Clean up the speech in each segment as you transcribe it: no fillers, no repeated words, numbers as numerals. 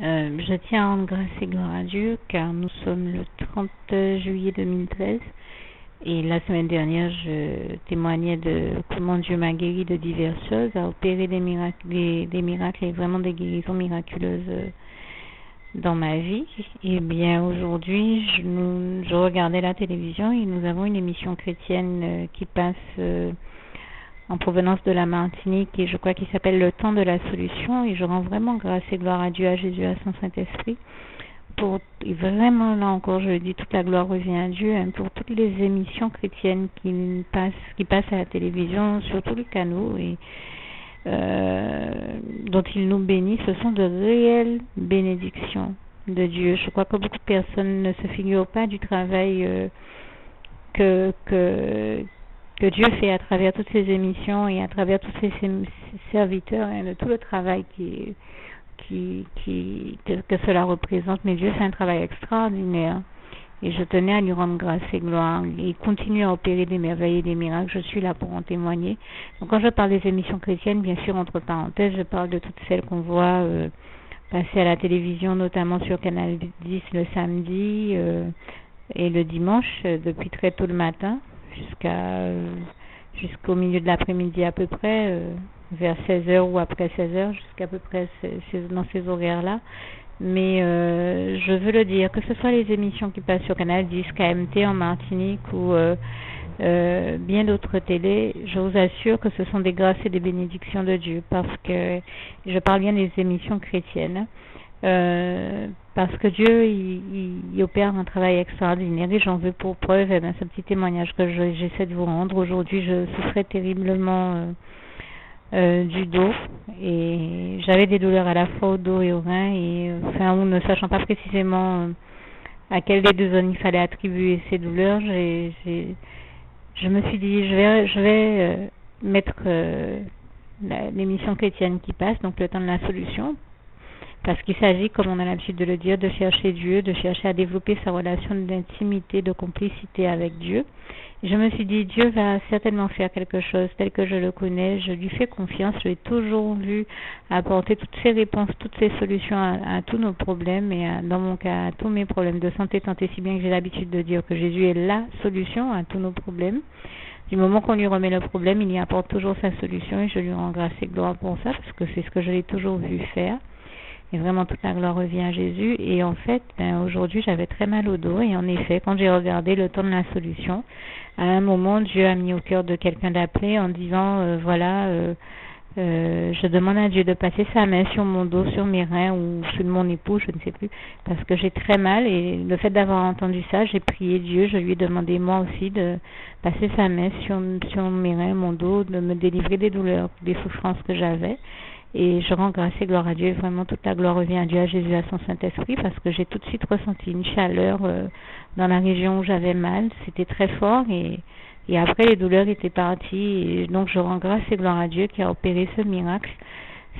Je tiens à rendre grâce et gloire à Dieu car nous sommes le 30 juillet 2013 et la semaine dernière je témoignais de comment Dieu m'a guéri de diverses choses, a opéré des miracles, des miracles et vraiment des guérisons miraculeuses dans ma vie. Et bien aujourd'hui je regardais la télévision et nous avons une émission chrétienne qui passe en provenance de la Martinique et je crois qu'il s'appelle Le Temps de la Solution et je rends vraiment grâce et gloire à Dieu, à Jésus, à son Saint-Esprit et vraiment là encore je le dis, toute la gloire revient à Dieu pour toutes les émissions chrétiennes qui passent à la télévision sur tous les canaux et dont il nous bénit. Ce sont de réelles bénédictions de Dieu. Je crois que beaucoup de personnes ne se figurent pas du travail que Dieu fait à travers toutes ces émissions et à travers tous ces serviteurs et de tout le travail que cela représente. Mais Dieu fait un travail extraordinaire et je tenais à lui rendre grâce et gloire. Il continue à opérer des merveilles et des miracles. Je suis là pour en témoigner. Donc quand je parle des émissions chrétiennes, bien sûr, entre parenthèses, je parle de toutes celles qu'on voit passer à la télévision, notamment sur Canal 10 le samedi et le dimanche, depuis très tôt le matin jusqu'au milieu de l'après-midi à peu près, vers 16h ou après 16h, jusqu'à peu près dans ces horaires-là. Mais je veux le dire, que ce soit les émissions qui passent sur Canal 10, KMT en Martinique ou bien d'autres télés, je vous assure que ce sont des grâces et des bénédictions de Dieu, parce que je parle bien des émissions chrétiennes. Parce que Dieu il opère un travail extraordinaire et j'en veux pour preuve ce petit témoignage que j'essaie de vous rendre. Aujourd'hui je souffrais terriblement du dos et j'avais des douleurs à la fois au dos et au rein et ne sachant pas précisément à quelle des deux zones il fallait attribuer ces douleurs, je me suis dit je vais mettre l'émission chrétienne qui passe, donc Le Temps de la Solution. Parce qu'il s'agit, comme on a l'habitude de le dire, de chercher Dieu, de chercher à développer sa relation d'intimité, de complicité avec Dieu. Et je me suis dit, Dieu va certainement faire quelque chose tel que je le connais. Je lui fais confiance. Je l'ai toujours vu apporter toutes ses réponses, toutes ses solutions à tous nos problèmes et dans mon cas, à tous mes problèmes de santé, tant et si bien que j'ai l'habitude de dire que Jésus est la solution à tous nos problèmes. Du moment qu'on lui remet le problème, il y apporte toujours sa solution et je lui rends grâce et gloire pour ça parce que c'est ce que je l'ai toujours vu faire. Et vraiment, toute la gloire revient à Jésus. Et en fait, aujourd'hui, j'avais très mal au dos. Et en effet, quand j'ai regardé Le Temps de la Solution, à un moment, Dieu a mis au cœur de quelqu'un d'appeler en disant, je demande à Dieu de passer sa main sur mon dos, sur mes reins ou sur mon épaule, je ne sais plus, parce que j'ai très mal. Et le fait d'avoir entendu ça, j'ai prié Dieu. Je lui ai demandé moi aussi de passer sa main sur mes reins, mon dos, de me délivrer des douleurs, des souffrances que j'avais. Et je rends grâce et gloire à Dieu. Vraiment, toute la gloire revient à Dieu, à Jésus, à son Saint-Esprit, parce que j'ai tout de suite ressenti une chaleur dans la région où j'avais mal. C'était très fort et après, les douleurs étaient parties. Et donc, je rends grâce et gloire à Dieu qui a opéré ce miracle,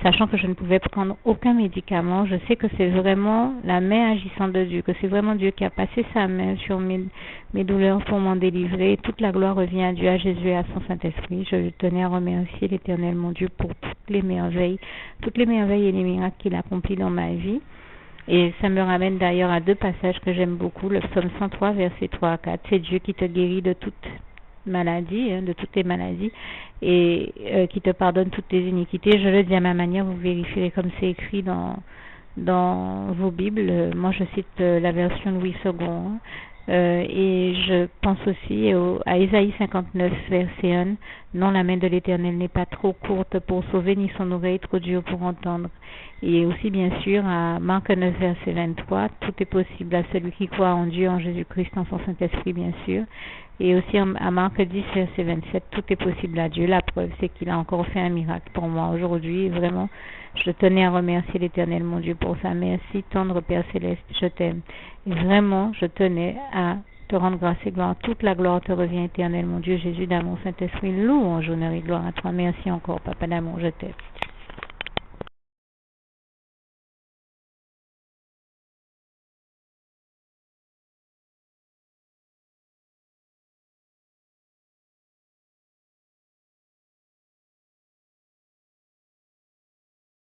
sachant que je ne pouvais prendre aucun médicament. Je sais que c'est vraiment la main agissante de Dieu, que c'est vraiment Dieu qui a passé sa main sur mes douleurs pour m'en délivrer. Toute la gloire revient à Dieu, à Jésus et à son Saint-Esprit. Je tenais à remercier l'Éternel, mon Dieu, pour toutes les merveilles et les miracles qu'il accomplit dans ma vie. Et ça me ramène d'ailleurs à deux passages que j'aime beaucoup. Le psaume 103, versets 3 à 4. C'est Dieu qui te guérit de toute maladie, de toutes tes maladies, et qui te pardonne toutes tes iniquités. Je le dis à ma manière, vous vérifierez comme c'est écrit dans vos Bibles. Moi, je cite la version Louis II. Et je pense aussi à Ésaïe 59, verset 1. Non, la main de l'Éternel n'est pas trop courte pour sauver, ni son oreille trop dure pour entendre. Et aussi, bien sûr, à Marc 9, verset 23. Tout est possible à celui qui croit en Dieu, en Jésus-Christ, en son Saint-Esprit, bien sûr. Et aussi à Marc 10, verset 27. Tout est possible à Dieu. La preuve, c'est qu'il a encore fait un miracle pour moi aujourd'hui. Vraiment, je tenais à remercier l'Éternel, mon Dieu, pour ça. Merci, tendre Père Céleste, je t'aime. Et vraiment, je tenais à te rendre grâce et gloire. Toute la gloire te revient, Éternel, mon Dieu, Jésus, d'amour, Saint-Esprit, louange, honneur et gloire à toi. Merci encore, Papa d'amour, je t'aime.